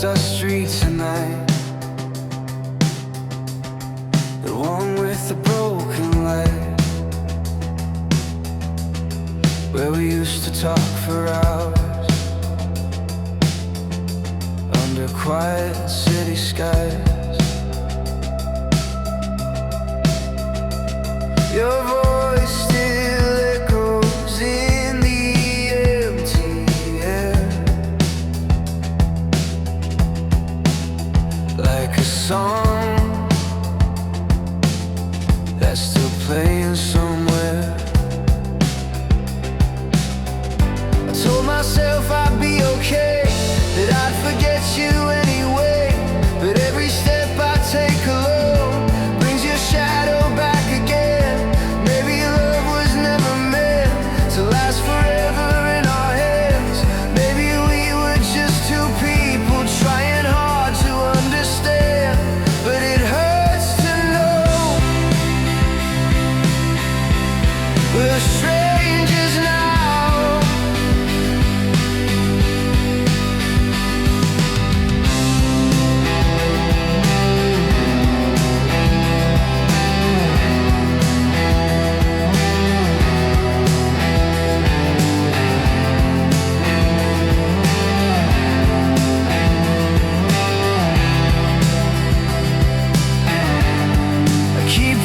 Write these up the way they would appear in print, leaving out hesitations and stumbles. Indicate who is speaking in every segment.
Speaker 1: our street tonight, the one with the broken light, where we used to talk for hours under quiet city skies. Your voice still echoes in the empty air, like a song that's still playing somewhere. I told myself I'd be okay, that I'd forget you anyway, but every step I take alone brings your shadow back again. Maybe love was never meant to last forever in our hands. Maybe we were just two people trying hard to understand, but it hurts to know we're strangers now.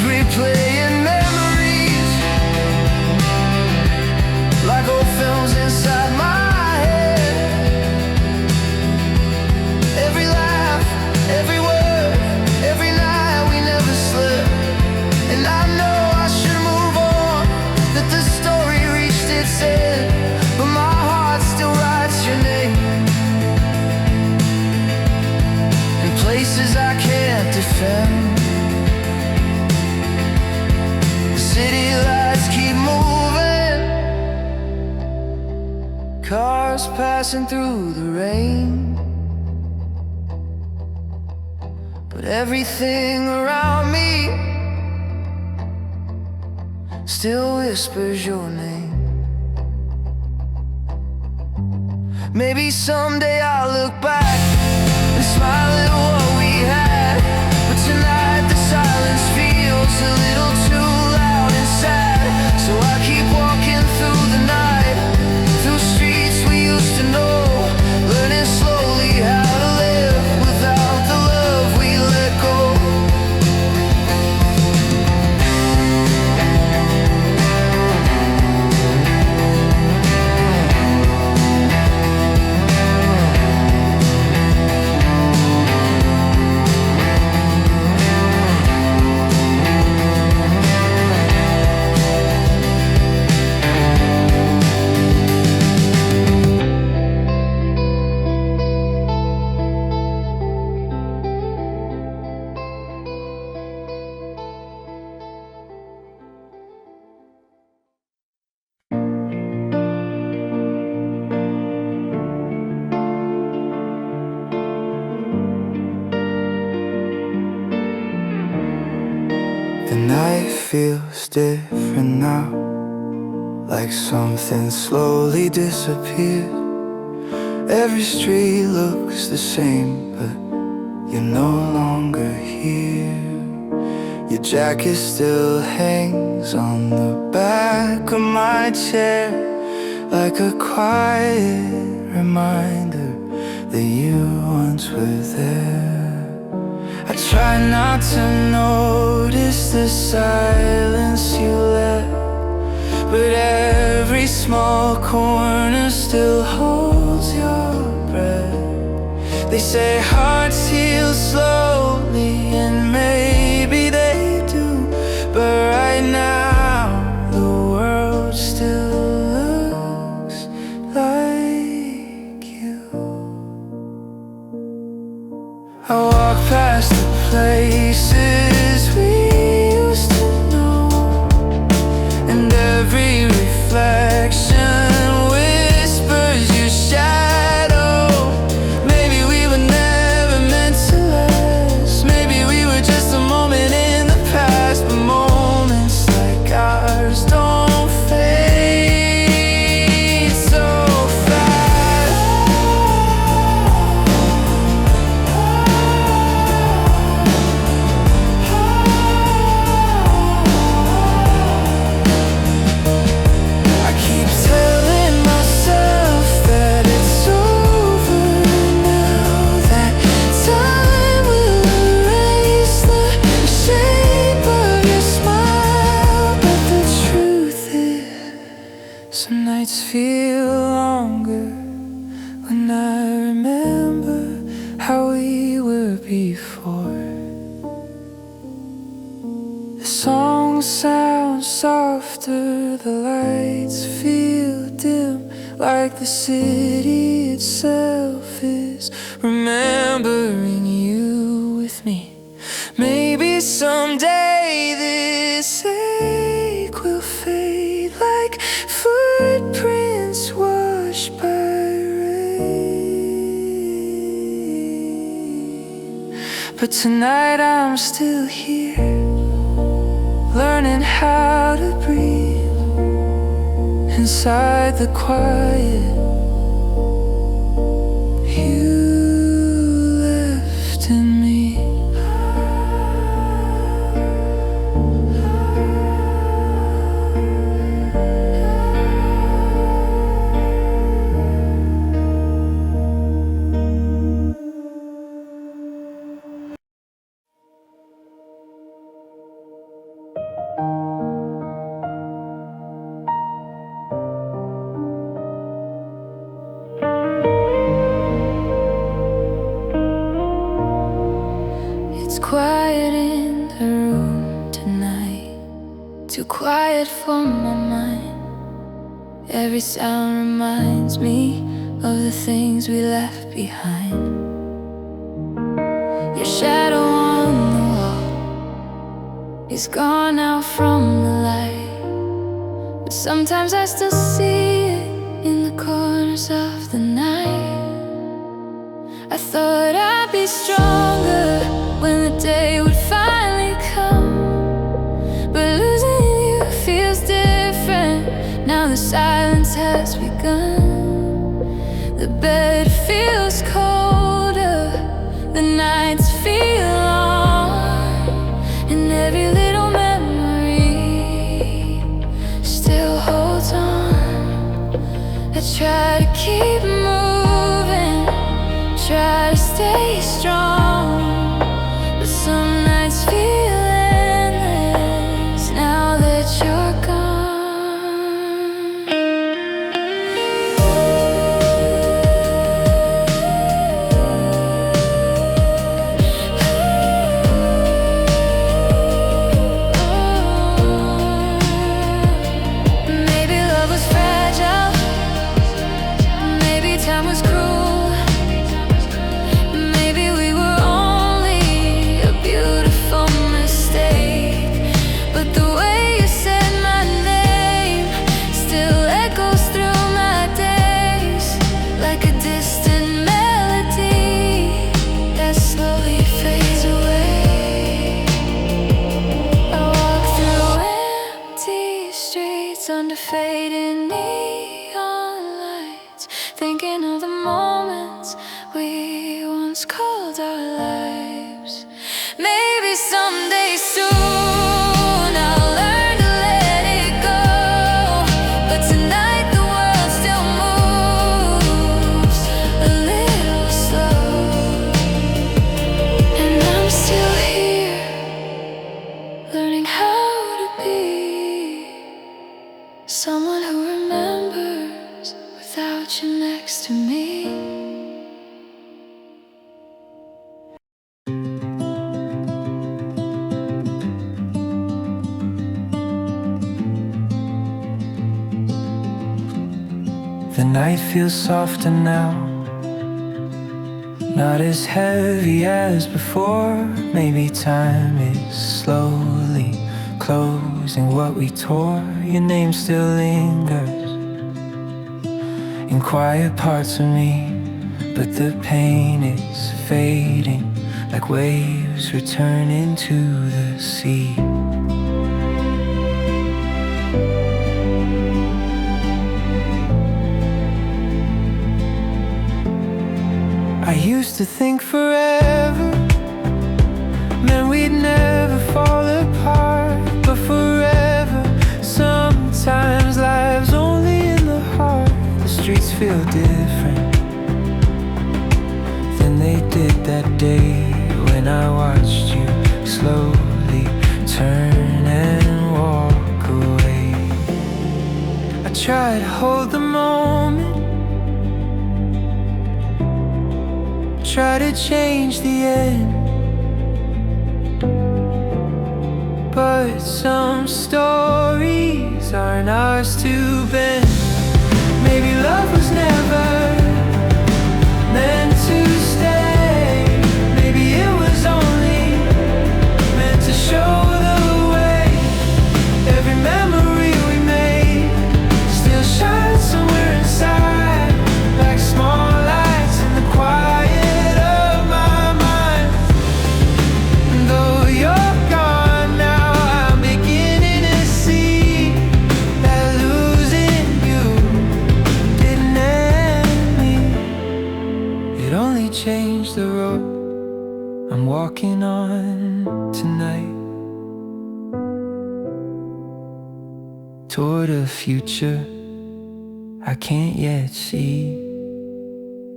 Speaker 1: Replaying memories like old films inside my head. Every laugh, every word, every night we never slept. And I know I should move on, that the story reached its end, but my heart still writes your name in places I can't defend. City lights keep moving, cars passing through the rain, but everything around me still whispers your name. Maybe someday I'll look back and smile at what we had, but tonight the silence feels a little too loud and sad. So I keep walking through the night, through streets we used to know, learning slowly how to live without the love we let go. The night feels different now, like something slowly disappeared. Every street looks the same, but you're no longer here. Your jacket still hangs on the back of my chair, like a quiet reminder that you once were there. I try not to notice the silence you left, but every small corner still holds your breath. They say hearts heal slowly, and maybe they do, but right now the world still looks like you. I walk past the places we used to know, and every reflection whispers your shadow. Maybe we were never meant to last, Some nights feel longer when I remember how we were before. The songs sound softer, the lights feel dim, like the city itself is remembering you with me. Maybe someday this ache will fade like footprints washed by rain. But tonight I'm still here, learning how to breathe inside the quiet you left in me. Quiet in the room tonight, too quiet for my mind. Every sound reminds me of the things we left behind. Your shadow on the wall is gone now from the light, but sometimes I still see it in the corners of the night. I thought I'd be stronger when the day would finally come, but losing you feels different. Now the silence has begun. The bed feels colder, the nights feel long, and every little memory still holds on. I try to keep moving, try to stay strong, but some nights feel endless now that you're gone. Maybe love was fragile, maybe time was cruel, maybe we were only a beautiful mistake. But the way you said my name still echoes through my days, like a distant melody that slowly fades away. I walk through empty streets under fading neon lights, thinking of the moments we once called our lives. Maybe someday soon I'll learn to let it go, but tonight the world still moves a little slow, and I'm still here, learning how to be someone who remembers without you next to me. The night feels softer now, not as heavy as before. Maybe time is slowly closing what we tore. Your name still lingers in quiet parts of me, but the pain is fading like waves returning to the sea. I used to think forever meant we'd never fall apart, but forever, sometimes life's only in the heart. The streets feel different than they did that day when I watched you slowly turn and walk away. I try to hold the moment, try to change the end. But some stories aren't ours to bend. Maybe love was never meant to stay. Maybe it was only meant to show the way. Every memory we made still shines somewhere inside, like small lights in the quiet of my mind. And though you're gone now, I'm beginning to see that losing you didn't end me. It only changed the road I'm walking on tonight, toward a future I can't yet see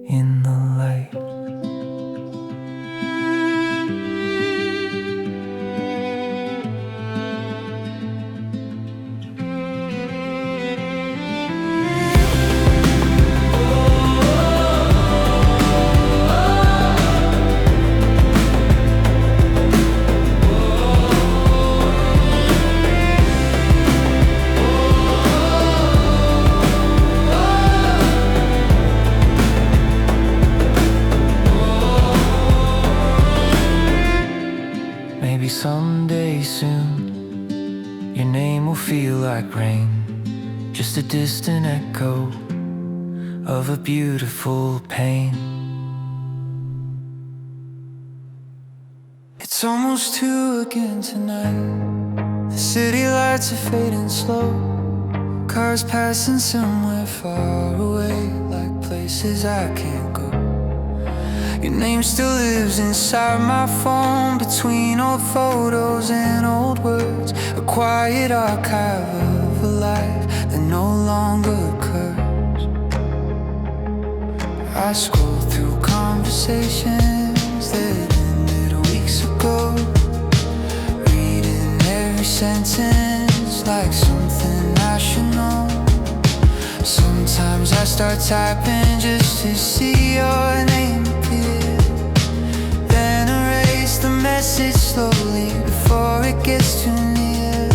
Speaker 1: in the light. Maybe someday soon your name will feel like rain, just a distant echo of a beautiful pain. It's almost 2 again tonight. The city lights are fading slow, cars passing somewhere far away, like places I can't go. Your name still lives inside my phone, between old photos and old words, a quiet archive of a life that no longer occurs. I scroll through conversations that ended weeks ago, reading every sentence like something I should know. Sometimes I start typing just to see your name appear, then erase the message slowly before it gets too near.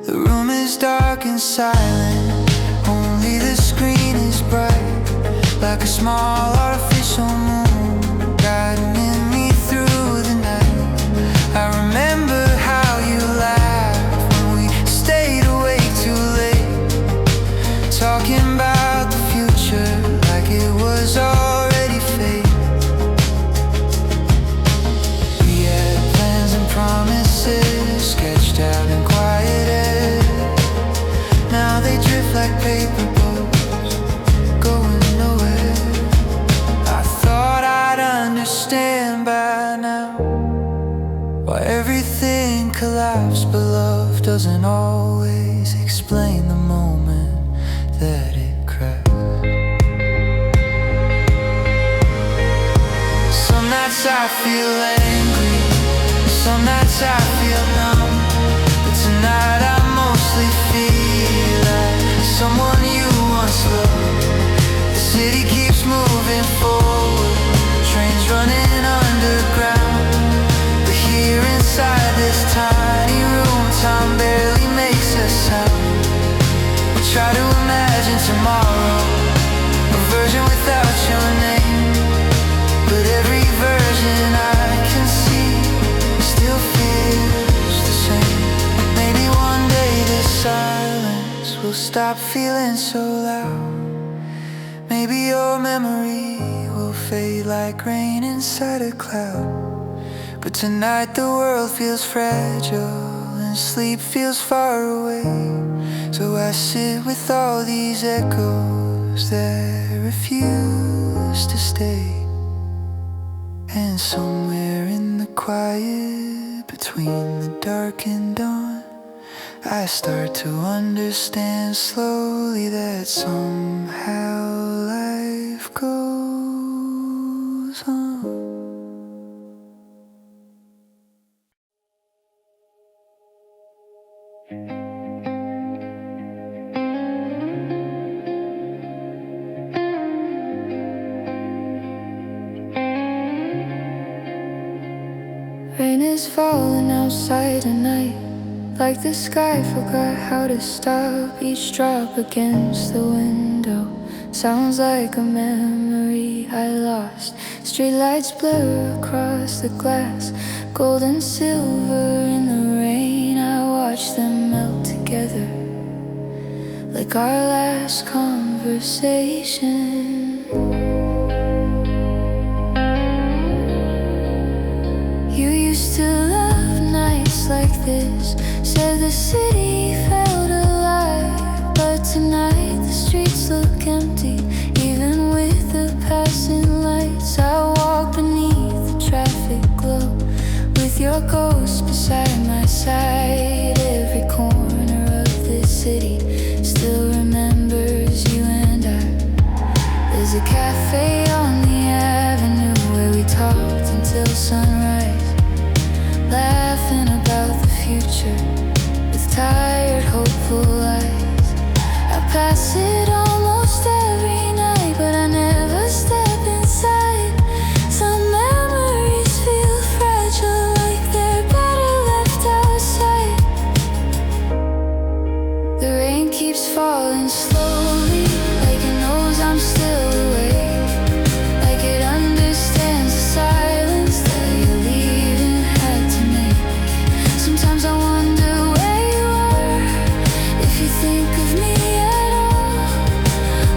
Speaker 1: The room is dark and silent, only the screen is bright, like a small artificial moon guiding me through the night. I remember how you laughed when we stayed awake too late, talking about the future like it was already fate. We had plans and promises sketched out in quiet air. Now they drift like paper boats, going nowhere. I thought I'd understand by now why everything collapsed, but love doesn't always explain the moment that it cracks. Some nights I feel angry, some nights I feel numb, but tonight I mostly feel like someone you once loved. The city keeps moving forward, trains running underground, but here inside this tiny room, time barely makes a sound. We try to imagine tomorrow, a version without your name, but every version I can see still feels the same. Maybe one day this silence will stop feeling so loud. Maybe your memory will fade like rain inside a cloud. But tonight the world feels fragile and sleep feels far away. So I sit with all these echoes that refuse to stay. And somewhere in the quiet between the dark and dawn, I start to understand slowly that somehow life goes on. Like the sky forgot how to stop. Each drop against the window sounds like a memory I lost. Streetlights blur across the glass, gold and silver in the rain. I watch them melt together like our last conversation. You used to love nights like this, said the city felt alive. But tonight the streets look empty, even with the passing lights. I walk beneath the traffic glow, with your ghost beside my side. Every corner of this city still remembers you and I. There's a cafe on the avenue where we talked until sunrise, laughing about the future with tired, hopeful eyes. I pass it almost every night, but I never step inside. Some memories feel fragile, like they're better left outside. The rain keeps falling slowly, like it knows I'm still awake, like it understands the silence that you leaving had to make. Sometimes I wonder where you are, if you think of me at all,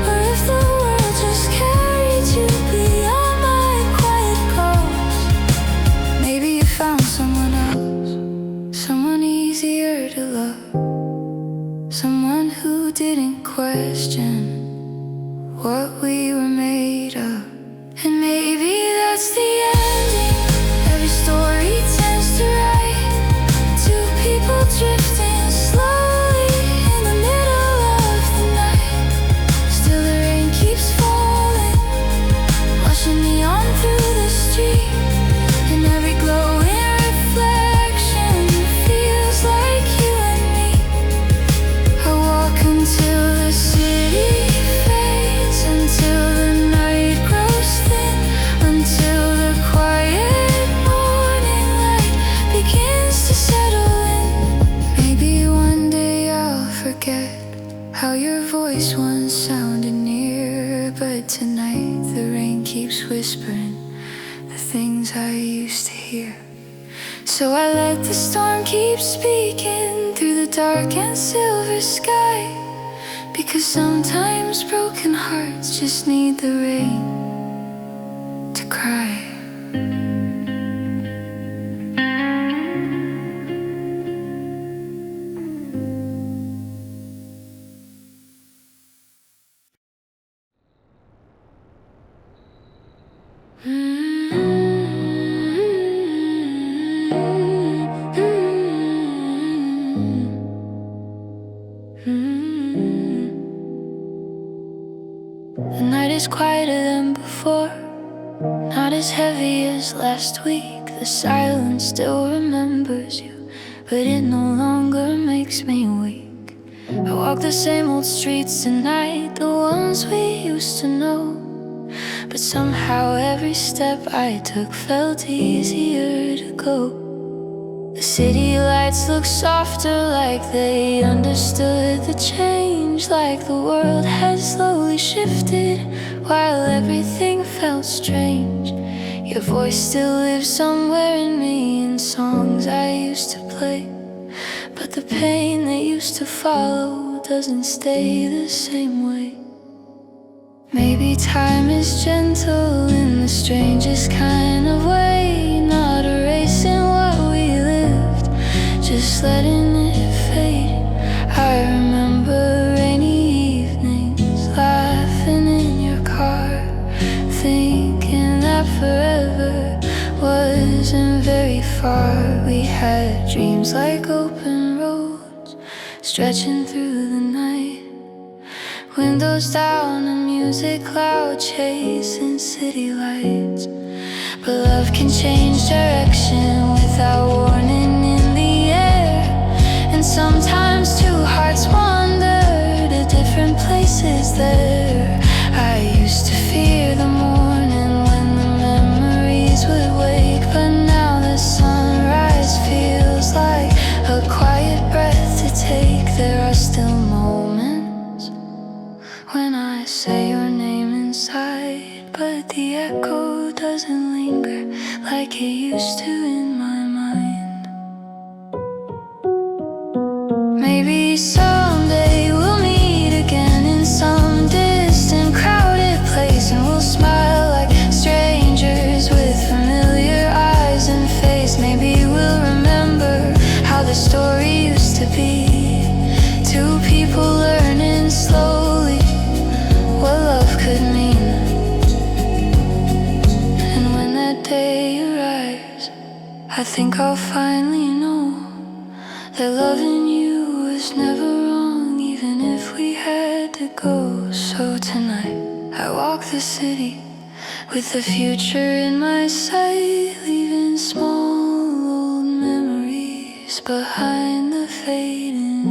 Speaker 1: or if the world just carried you beyond my quiet calls. Maybe you found someone else, someone easier to love, someone who didn't question what we were made of. And maybe that's the ending every story tends to write. Two people drifting slowly in the middle of the night. Still the rain keeps falling, washing me on through the street. And every glowing reflection feels like you and me. I walk until the city fades, until the night grows thin, until the quiet morning light begins to settle in. Maybe one day I'll forget how your voice once sounded near, but tonight the rain keeps whispering the things I used to hear. So I let the storm keep speaking through the dark and silver sky, because sometimes broken hearts just need the rain to cry. The night is quieter than before, not as heavy as last week. The silence still remembers you, but it no longer makes me weak. I walk the same old streets tonight, the ones we used to know, but somehow every step I took felt easier to go. The city lights look softer, like they understood the change, like the world had slowly shifted while everything felt strange. Your voice still lives somewhere in me, in songs I used to play, but the pain that used to follow doesn't stay the same way. Maybe time is gentle in the strangest kind of way, not erasing what we lived, just letting it fade. I remember rainy evenings, laughing in your car, thinking that forever wasn't very far. We had dreams like open roads, stretching through the night. Windows down and music loud, chasing city lights. But love can change direction without warning in the air. And sometimes two hearts wander to different places there. I used to fear the morning when the memories would wake, but now the sunrise feels like a quiet breath like it used to in my mind. Maybe someday we'll meet again in some distant crowded place, and we'll smile like strangers with familiar eyes and face. Maybe we'll remember how the story used to be. Two people learning slowly what love could mean. And when that day arrives, I think I'll finally know that loving you was never wrong, even if we had to go. So tonight I walk the city with the future in my sight, leaving small old memories behind the fading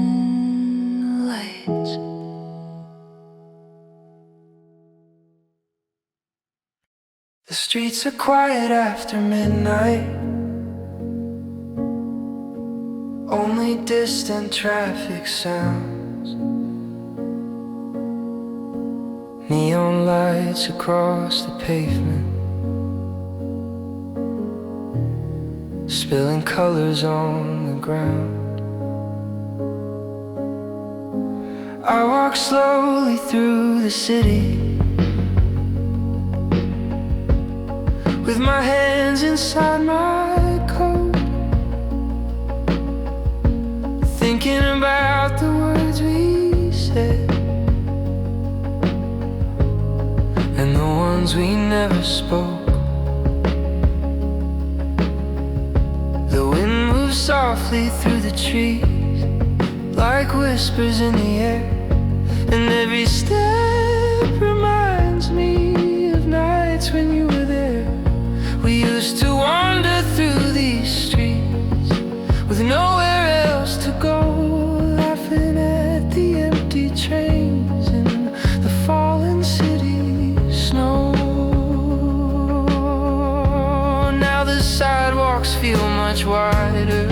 Speaker 1: lights. The streets are quiet after midnight, only distant traffic sounds, neon lights across the pavement, spilling colors on the ground. I walk slowly through the city, with my hands inside my coat, thinking about the words we said and the ones we never spoke. The wind moves softly through the trees like whispers in the air, and every step reminds me of nights when you were there. We used to wander through these streets with nowhere else to go, laughing at the empty trains and the fallen city snow. Now the sidewalks feel much wider,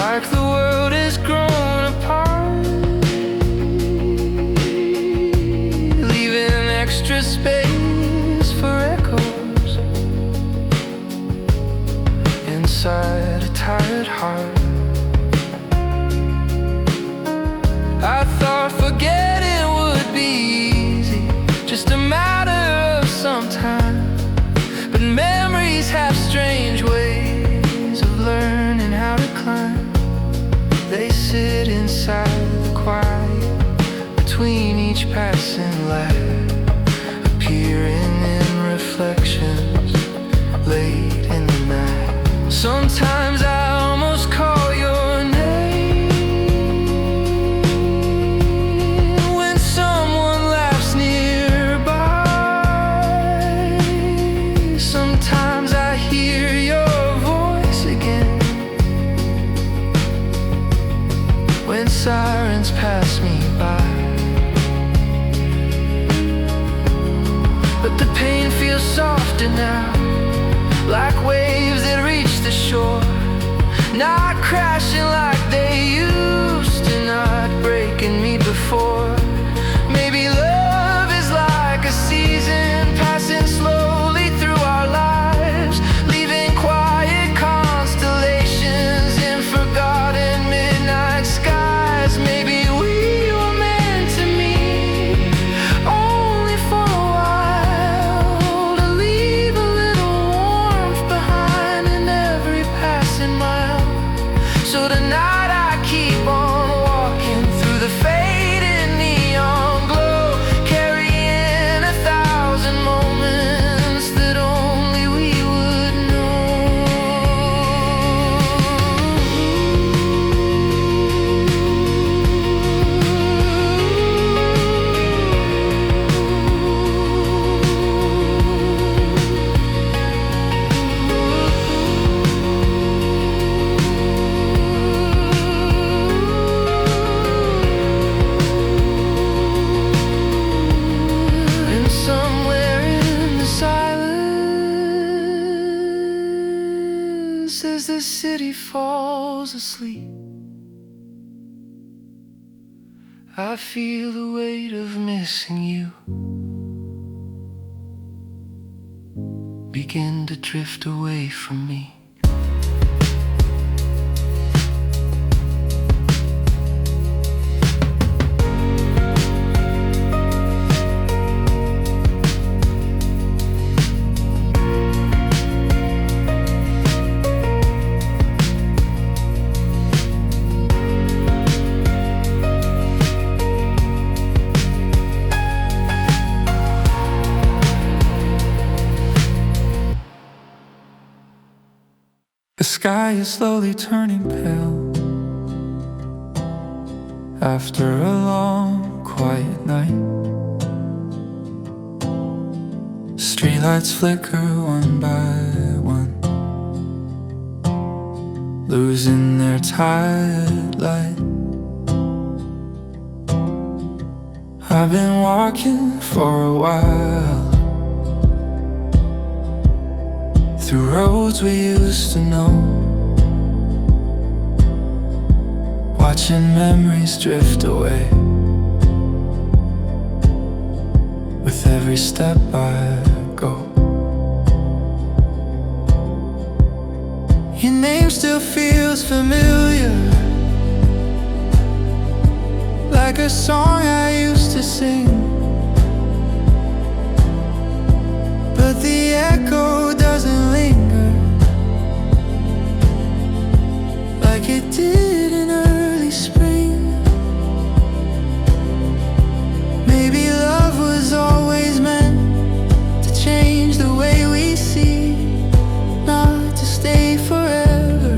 Speaker 1: like the world has grown apart, leaving extra space for echoes inside a tired heart. I thought forgetting would be easy, just a matter of some time, but memories have strange ways of learning how to climb. They sit inside the quiet between each passing light, appearing in reflections late in the night. Sometimes I almost call your name when someone laughs nearby. Sometimes I hear your voice again when sirens pass me by. But the pain feels softer now, like waves that reach the shore, not crashing like they used to, not breaking me before. Maybe love is like a season passing slowly through our lives, leaving quiet constellations in forgotten midnight skies. Maybe we were meant to meet only for a while, to leave a little warmth behind in every passing mile. So tonight I keep on walking through the fading neon glow, carrying 1,000 moments that only we would And somewhere in the silence, as the city falls asleep, I feel the weight of missing you. begin to drift away from me.
Speaker 2: The sky is slowly turning pale after a long, quiet night. Streetlights flicker one by one, losing their tired light. I've been walking for a while through roads we used to know, watching memories drift away. With every step I go, your name still feels familiar, like a song I used to sing. But the echo doesn't linger like it did in early spring. Maybe love was always meant to change the way we see, not to stay forever,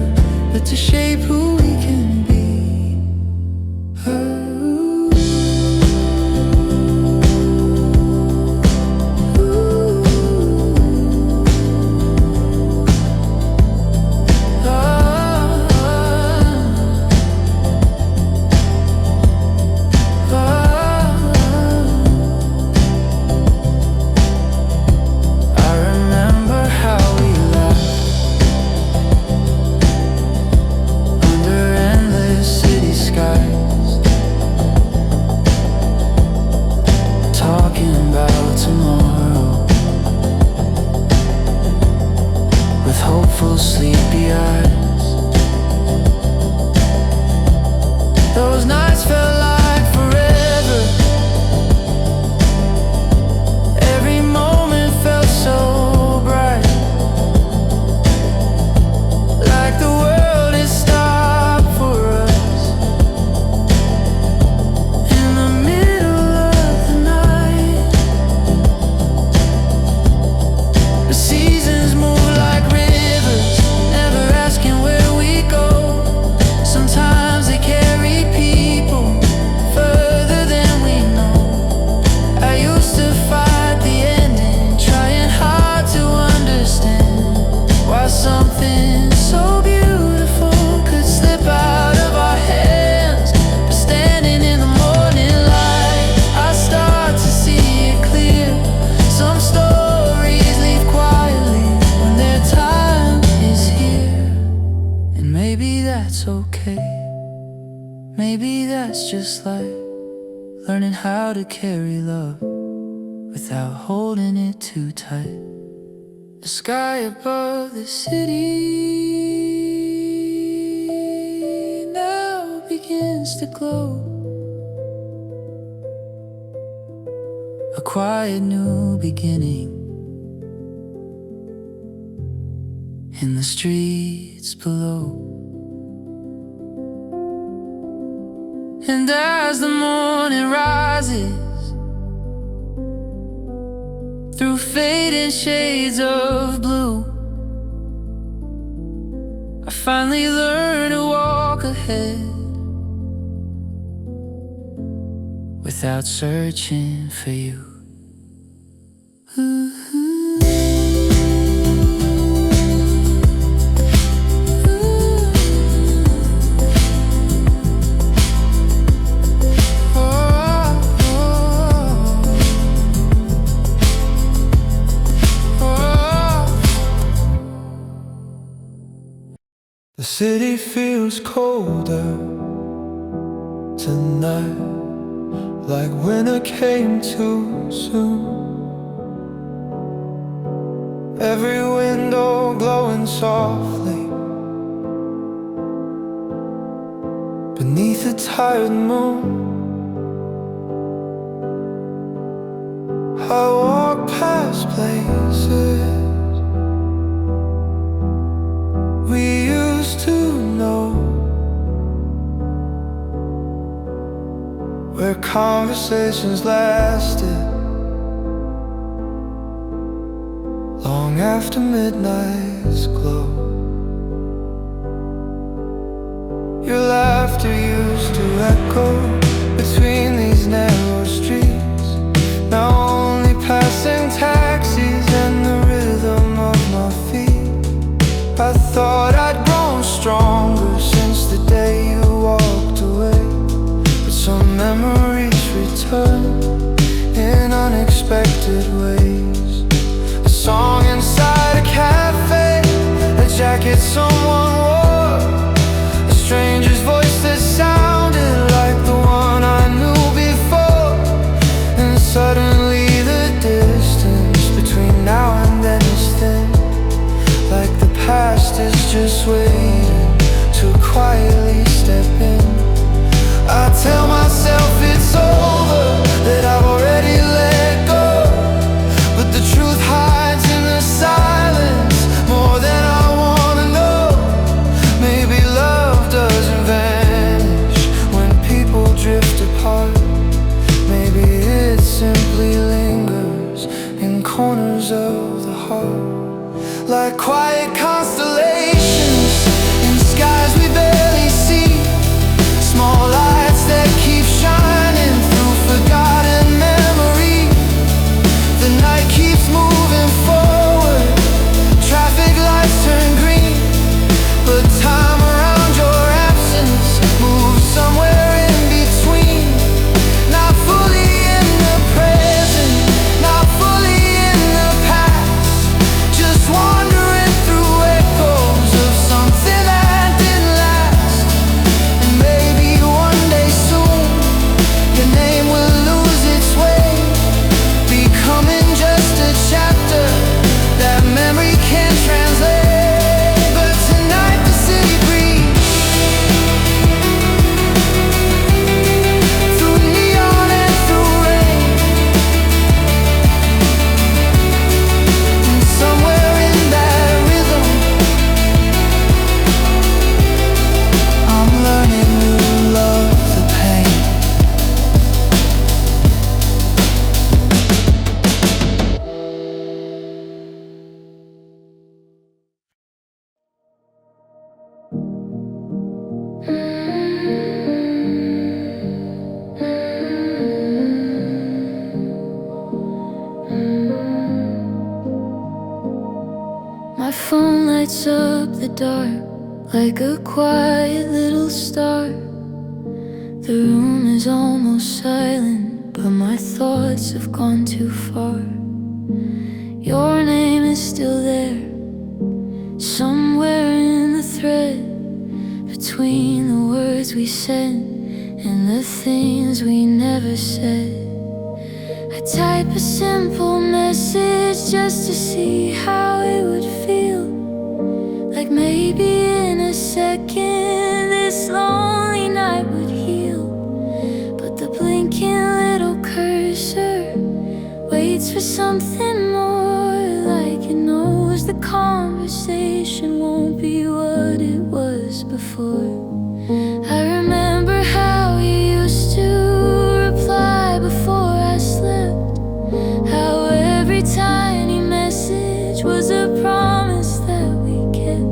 Speaker 2: but to shape who we can be. Hopeful, sleepy eyes. Those nights felt like forever. Every moment felt so bright, like the world had stopped for us in the middle of the night. The seasons move like rivers, never asking where we go. Sometimes they carry people further than we know. I used to fight the ending, trying hard to understand why something so beautiful could slip out of our hands. But standing in the morning light, I start to see it clear. Some stories leave quietly when their time is here. And maybe that's okay. Maybe that's just like learning how to carry love without holding it too tight. The sky above the city now begins to glow, a quiet new beginning in the streets below. And as the morning rises through fading shades of blue, I finally learn to walk ahead without searching for you. The city feels colder tonight, like winter came too soon.
Speaker 1: every window glowing softly beneath a tired moon. I walk past places we used to know, where conversations lasted long after midnight's glow. Your laughter used to echo between these narrow streets, now only passing taxis and the rhythm of my feet. I thought I'd grown stronger since the day you walked away, but some memories return in unexpected ways. A song inside a cafe, a jacket someone wore, a stranger's voice that sounded like the one I knew before. And suddenly the distance between now and then is thin, like the past is just waiting to quietly step in. I tell myself it's over, that I've already let go, but the truth hides in the silence more than I wanna know. Maybe love doesn't vanish when people drift apart. Maybe it simply lingers in corners of the heart, like quiet constellations in skies we barely see, small lights that keep shining through forgotten memory. The night keeps moving forward, traffic lights turn green, but time around your absence moves somewhere in between. Not fully in the present, not fully in the past, just wandering through echoes of something that didn't last. And maybe one day soon your name will lose its way, becoming just a chapter that memory can't translate. But tonight the city breathes through neon and through rain, and somewhere in that rhythm I'm learning to love the pain.
Speaker 2: My phone lights up the dark like a quiet little star. The room is almost silent, but my thoughts have gone too far. Your name is still there, somewhere in the thread between the words we said and the things we never said. I type a simple message just to see how it would feel, like maybe in a second this lonely night would heal. But the blinking little cursor waits for something more, like it knows the conversation won't be what it was before. I remember how you used to reply before I slept, how every tiny message was a promise that we kept.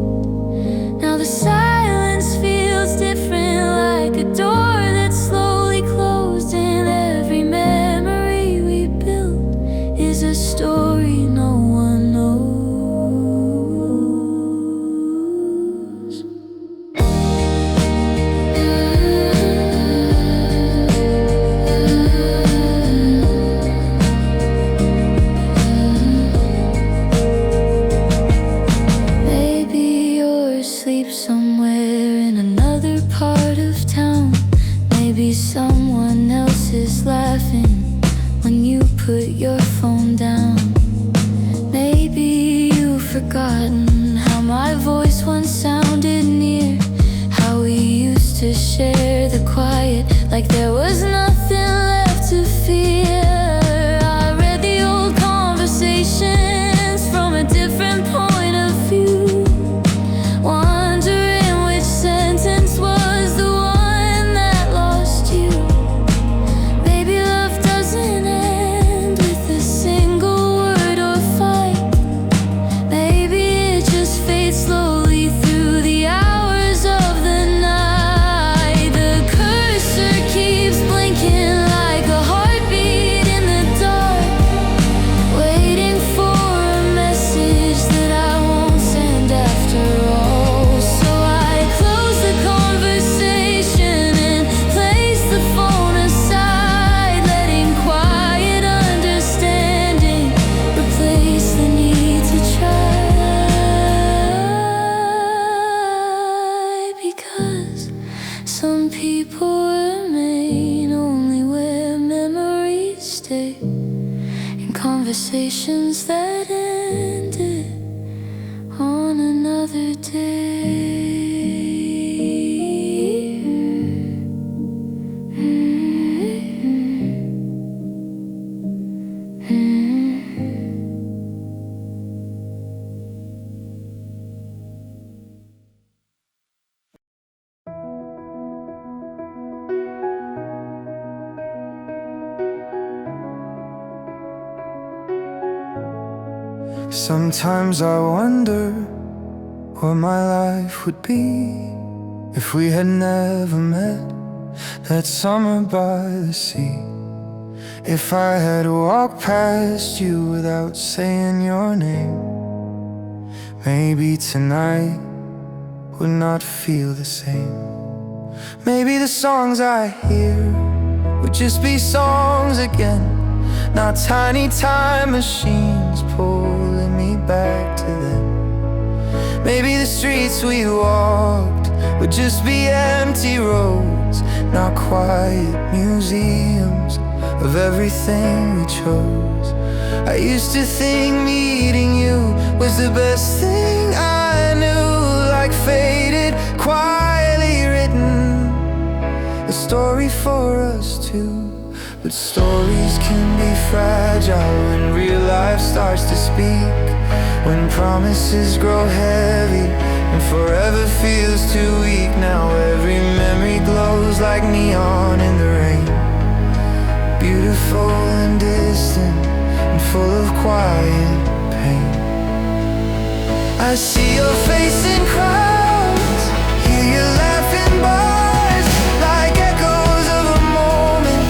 Speaker 2: Now the silence feels different, like a door that slowly closed, and every memory we built is a story no one knows. When you put your phone down, maybe you conversations that ended on another day.
Speaker 1: Sometimes I wonder what my life would be if we had never met that summer by the sea. If I had walked past you without saying your name, maybe tonight would not feel the same. Maybe the songs I hear would just be songs again, not tiny time machines pulling me back to them. Maybe the streets we walked would just be empty roads, not quiet museums of everything we chose. I used to think meeting you was the best thing I knew, like faded, quietly written, a story for us two. But stories can be fragile when real life starts to speak, when promises grow heavy and forever feels too weak. Now every memory glows like neon in the rain, beautiful and distant and full of quiet pain. I see your face in crowds, hear you laughing bars, like echoes of a moment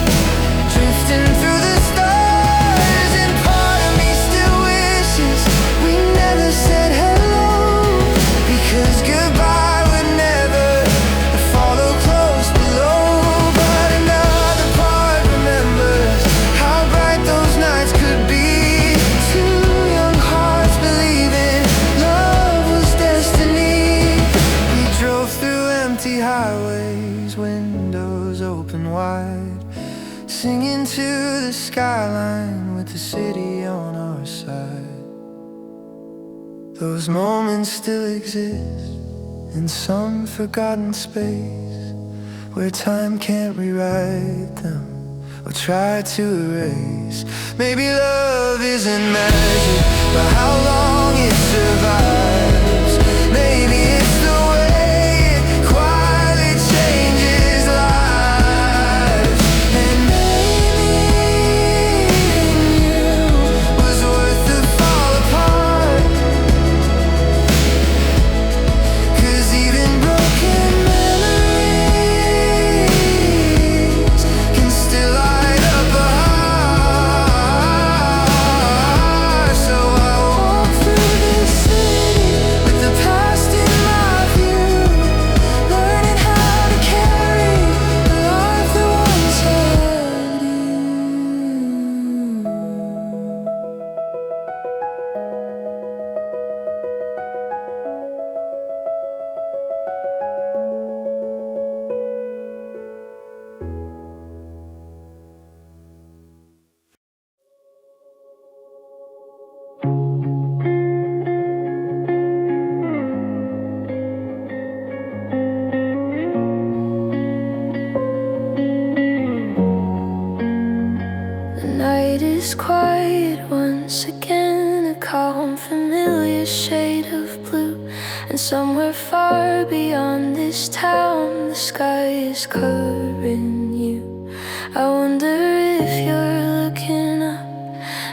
Speaker 1: drifting through the stars. And part of me still wishes we never said hello, because goodbye would never follow close below. But another part remembers how bright those nights could be, two young hearts believing love was destiny. We drove through empty highways, windows open wide, singing to the skyline with the city on our side. Those moments still exist in some forgotten space, where time can't rewrite them or try to erase. Maybe love isn't measured by how long it survives. Maybe it's the way it quietly changes lives. And maybe you was worth the fall apart, 'cause even broken memories can still light up a heart. So I walk through this city with the past in my view, learning how to carry the life that once held you. The night is quiet once again, a calm, familiar shade of blue. And somewhere far beyond this town, the sky is covering you. I wonder if you're looking up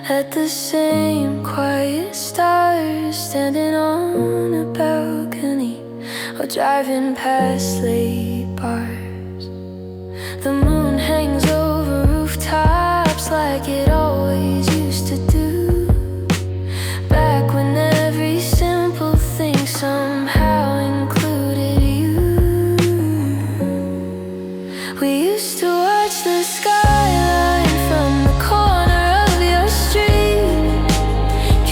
Speaker 1: at the same quiet stars, standing on a balcony or driving past late bars. The moon hangs over rooftops like it always used to do, back when every simple thing somehow included you. We used to watch the skyline from the corner of your street,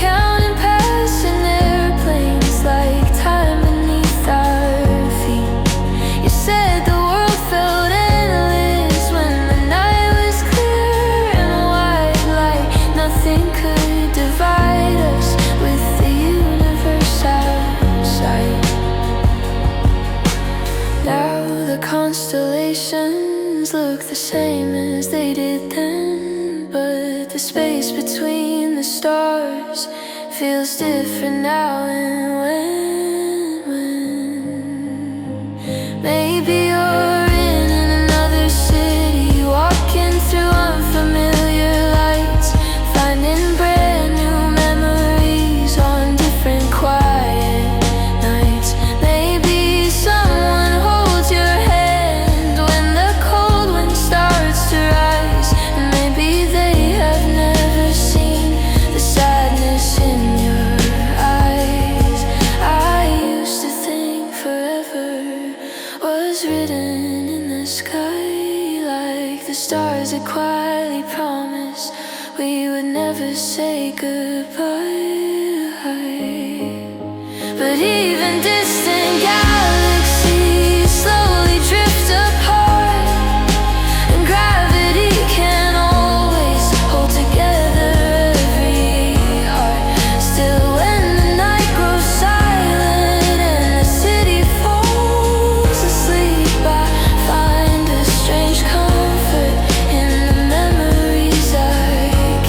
Speaker 1: counting passing airplanes like time beneath our feet. You said the world felt endless when the night
Speaker 2: seasons look the same as they did then, but the space between the stars feels different now and when. Maybe you're in another city, walking through unfamiliar lights, finding brand new memories on different quiet nights. Maybe someone holds your hand when the cold wind starts to rise, and maybe they have never seen the sadness in your eyes. I used to think forever was written in the sky, like the stars that quietly promised we would never say goodbye. But even distant galaxies slowly drift apart, and gravity can't always hold together every heart. Still, when the night grows silent and the city falls asleep, I find a strange comfort in the memories I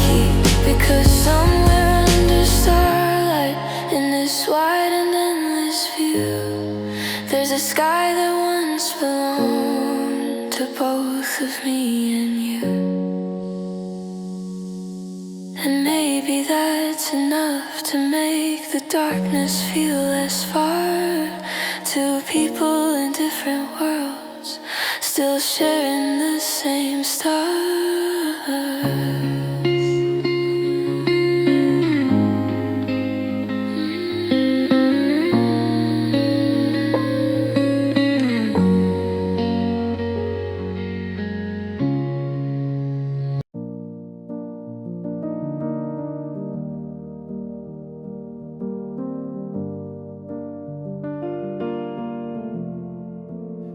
Speaker 2: keep. Because somewhere under starlight, in this wide and endless view, there's a sky that once belonged to both of me and you. And maybe that's enough to make the darkness feel less far. Two people in different worlds, still sharing the same stars.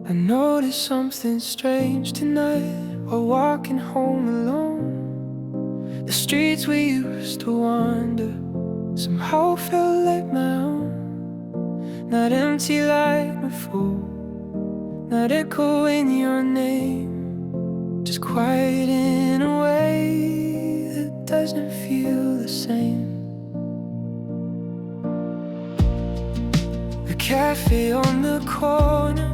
Speaker 1: I noticed something strange tonight while walking home alone. The streets we used to wander somehow felt like my own. Not empty like before, not echoing your name, just quiet in a way that doesn't feel the same. The cafe on the corner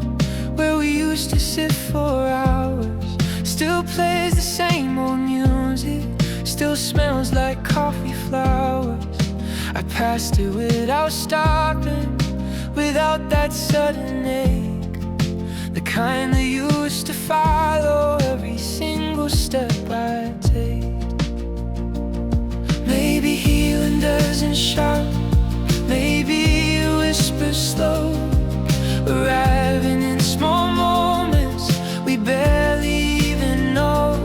Speaker 1: where we used to sit for hours still plays the same old music, still smells like coffee flowers. I passed it without stopping, without that sudden ache, the kind that used to follow every single step I take. Maybe healing doesn't shout, maybe it whispers slow, arriving in small moments we barely even know.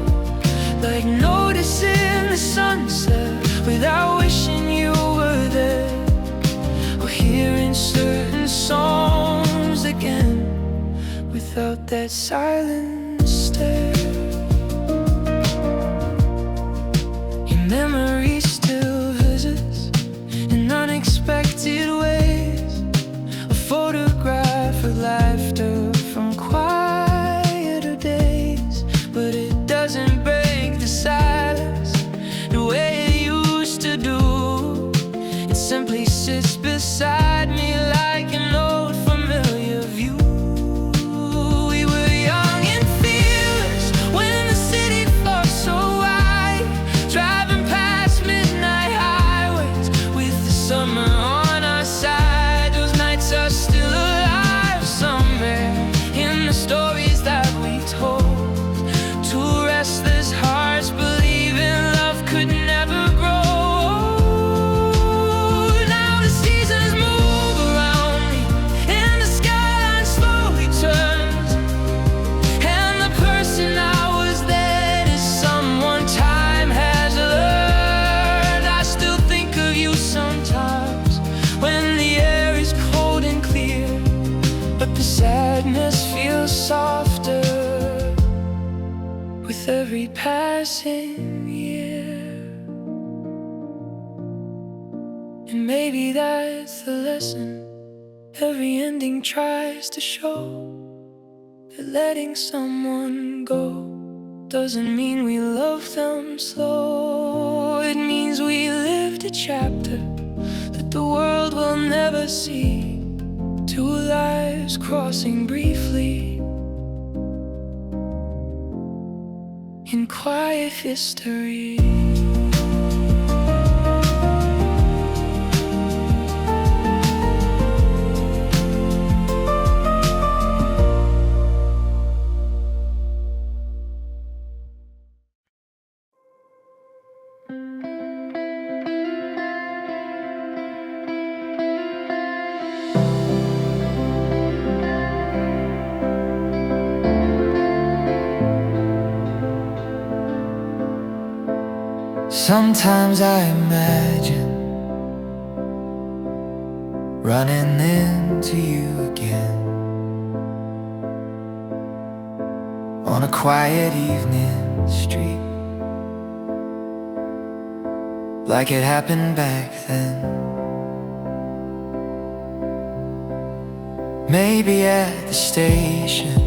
Speaker 1: Like noticing the sunset without wishing you were there, or hearing certain songs again without that silent stare. Your memory still visits in unexpected ways, a photograph of laughter from quieter days, but it doesn't break the silence the way it used to do. It simply sits beside me like an old familiar view. We were young and fearless when the city felt so wide, driving past midnight highways with the summer on our side. Those nights are still alive somewhere in the stories that we told. Two restless hearts believing love could never grow. Now the seasons move around me and the skyline slowly turns, and the person I was then is someone time has learned. I still think of you sometimes when the air is cold and clear, but the sadness feels softer with every passing year. And maybe that's the lesson every ending tries to show,
Speaker 2: that letting someone go doesn't mean we love them slow. It means we lived a chapter that the world will never see. Two lives crossing briefly in quiet history.
Speaker 1: Sometimes I imagine running into you again on a quiet evening street, like it happened back then. Maybe at the station,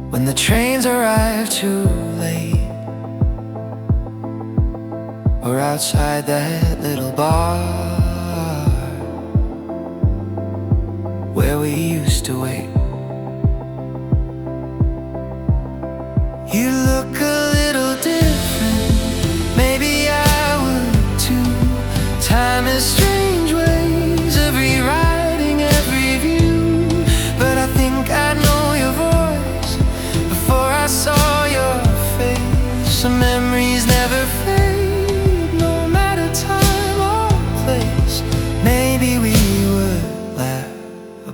Speaker 1: when the trains arrive too late, or outside that little bar where we used to wait. You look a little different, maybe I would too. Time has strange ways of rewriting every view, but I think I know your voice before I saw your face. Some memories never fade,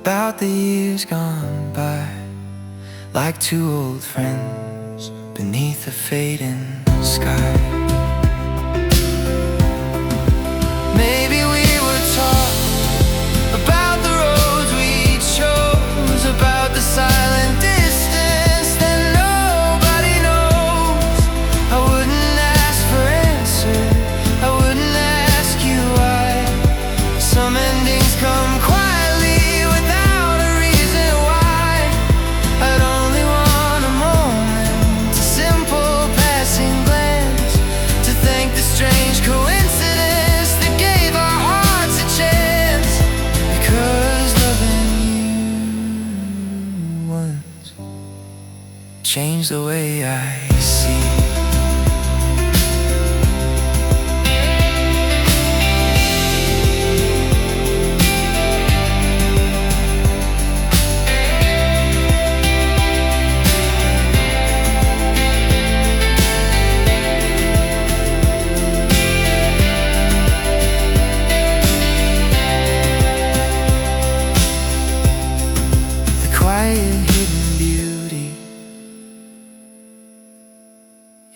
Speaker 1: about the years gone by, like two old friends beneath a fading sky. Maybe we would talk about the roads we chose, about the silent distance that nobody knows. I wouldn't ask for answers, I wouldn't ask you why. Some endings come quietly, change the way I see. The quiet hidden beauty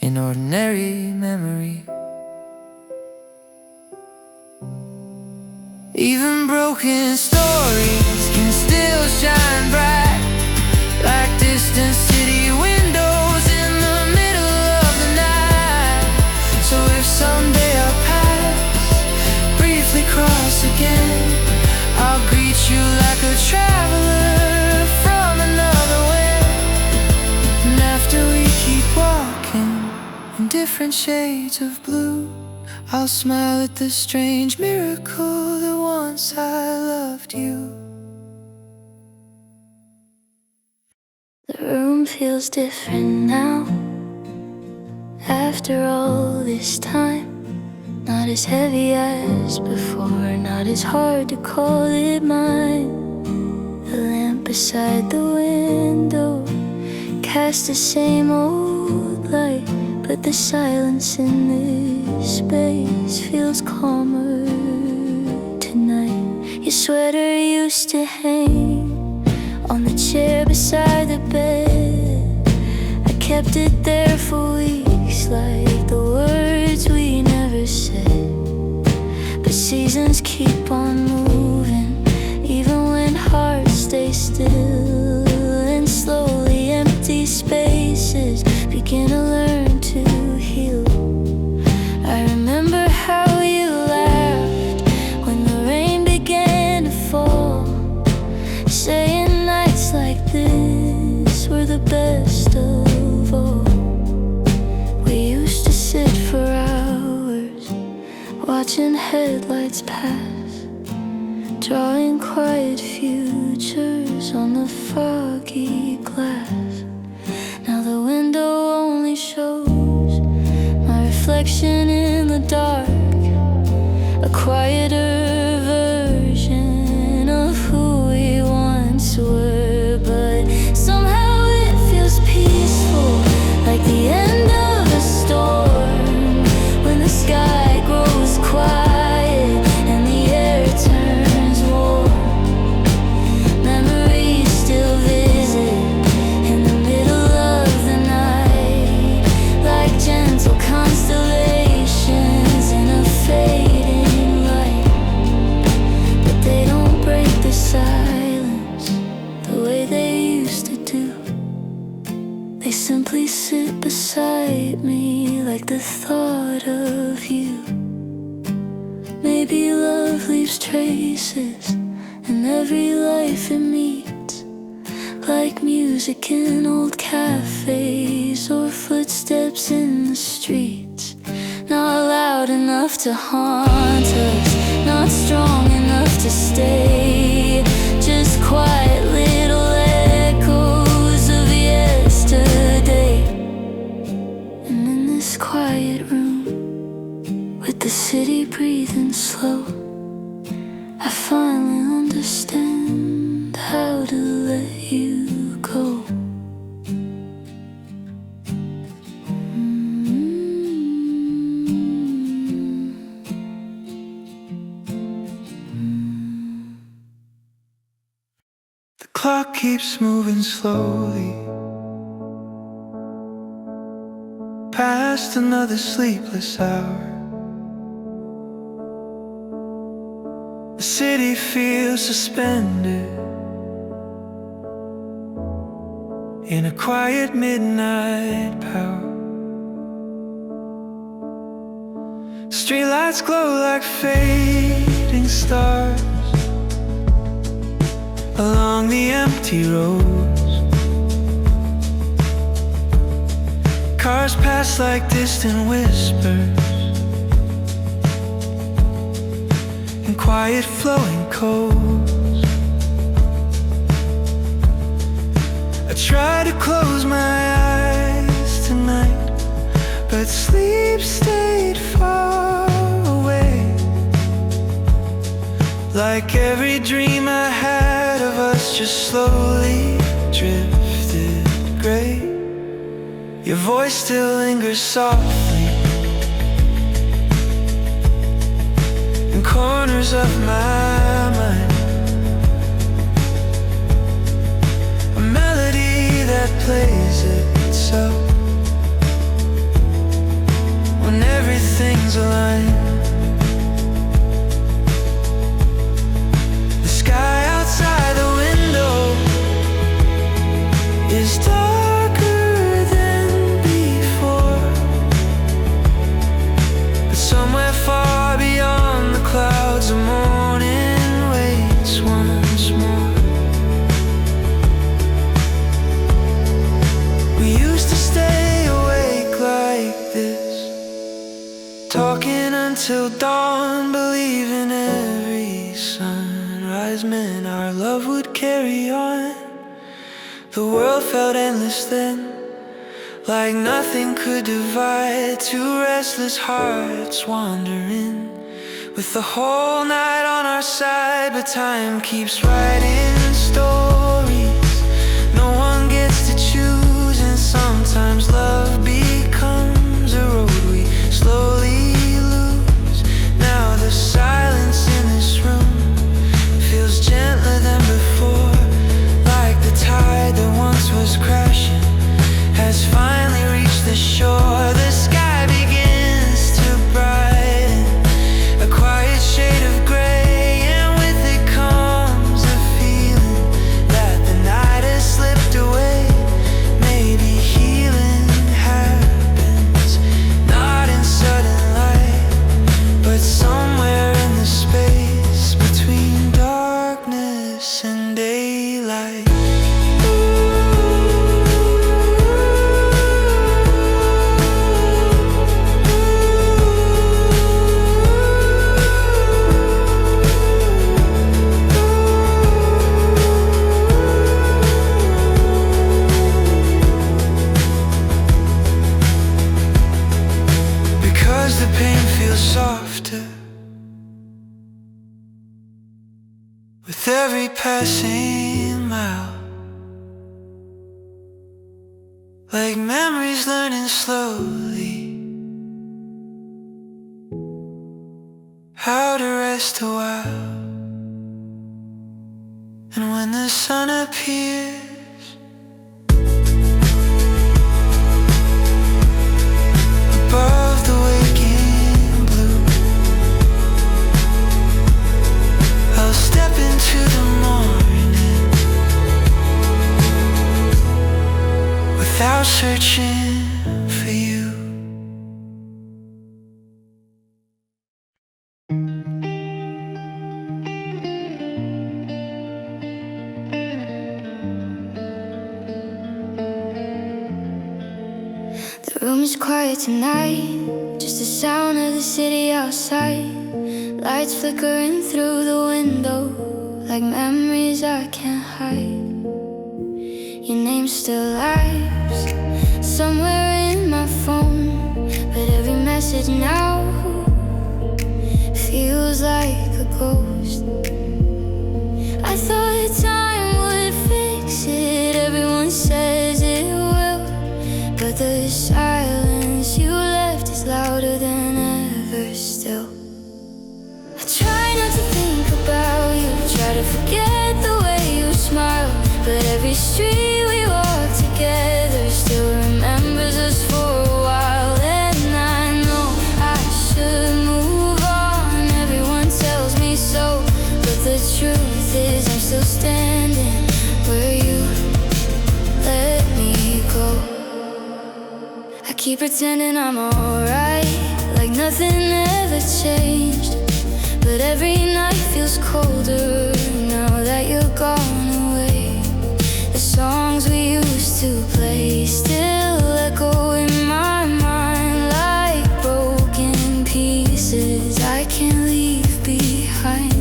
Speaker 1: in ordinary memory. Even broken stories can still shine bright, like distant city windows in the middle of the night. So if someday our paths briefly cross again, I'll greet you like a traveler from another world. And after we keep walking in different shades of blue, I'll smile at the strange miracle that once I loved you.
Speaker 3: The room feels different now, after all this time. Not as heavy as before, not as hard to call it mine. The lamp beside the window casts the same old light, but the silence in this space feels calmer tonight. Your sweater used to hang on the chair beside the bed. I kept it there for weeks, like the words we never said. But seasons keep on moving, even when hearts stay still. And slowly empty spaces begin to learn to heal. I remember how you laughed when the rain began to fall, saying nights the best of all. We used to sit for hours, watching headlights pass, drawing quiet futures on the foggy glass. Now the window only shows my reflection in the dark, a quieter version of who we once were. But somehow it feels peaceful, like the end of a storm, when the sky grows quiet and the air turns warm. Memories still visit in the middle of the night, like gentle constellations in a fading light. But they don't break the silence the way they used to do. They simply sit beside me like the thought of you. Maybe love leaves traces in every life it meets, like music in old cafes or footsteps in the streets. Not loud enough to haunt us, not strong enough to stay, just quiet little echoes of yesterday. And in this quiet room, with the city breathing slow, I finally understand how to let you go.
Speaker 1: The clock keeps moving slowly past another sleepless hour. The city feels suspended in a quiet midnight power. Streetlights glow like fading stars along the empty roads. Cars pass like distant whispers in quiet flowing codes. I try to close my eyes tonight, but sleep stayed far away. Like every dream I had of us just slowly drifted gray. Your voice still lingers softly in corners of my mind, a melody that plays itself when everything's aligned. The sky outside the window is darker than before, but somewhere far beyond the clouds the morning waits once more. We used to stay awake like this, talking until dawn, believing every sunrise meant our love would carry on. The world felt endless then, like nothing could divide two restless hearts wandering, with the whole night on our side. But time keeps writing stories, no one gets to choose, and sometimes love becomes a road we slowly lose. Now the silence in this room feels gentler than before, like the tide that once was crashing has finally reached the shore. The sky begins to brighten, a quiet shade of gray, and with it comes a feeling every passing mile, like memories learning slowly how to rest a while. And when the sun appears above the waking blue, I'll step into the morning without searching for you.
Speaker 3: The room is quiet tonight, just the sound of the city outside. Lights flickering through the window, like memories I can't hide. Your name still lives somewhere in my phone, but every message now feels like a ghost. I thought time would fix it, everyone says it will, but the silence you left is louder than ever still. I try not to think about you, try to forget the way you smile, but every street we walk together still remembers us for a while. And I know I should move on, everyone tells me so, but the truth is I'm still standing where you let me go. I keep pretending I'm alright, like nothing ever changed, but every night feels colder now that you're gone away. The songs we used to play still echo in my mind like broken pieces I can't leave behind.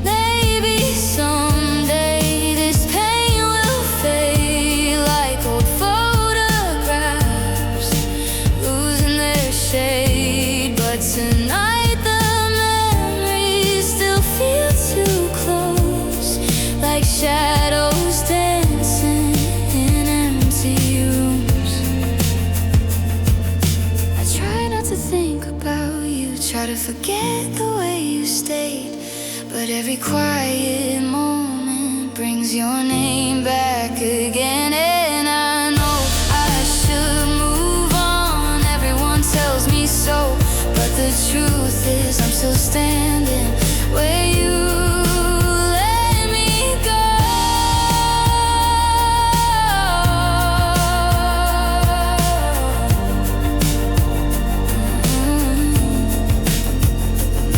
Speaker 3: Maybe someday this pain will fade like old photographs losing their shade, but tonight the memories still feel too close, like shadows dancing in empty rooms. I try not to think about you, try to forget the way you stayed, but every quiet moment brings your name back again. And I know I should move on, everyone tells me so, but the truth is I'm still standing where you let me go.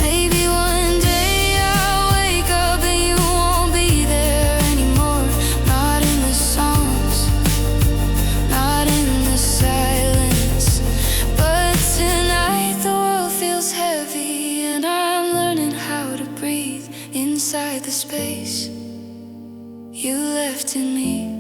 Speaker 3: Maybe one day I'll wake up and you won't be there anymore, not in the songs, not in the silence, but tonight the world feels heavy and I'm learning how to breathe inside the space you left in me.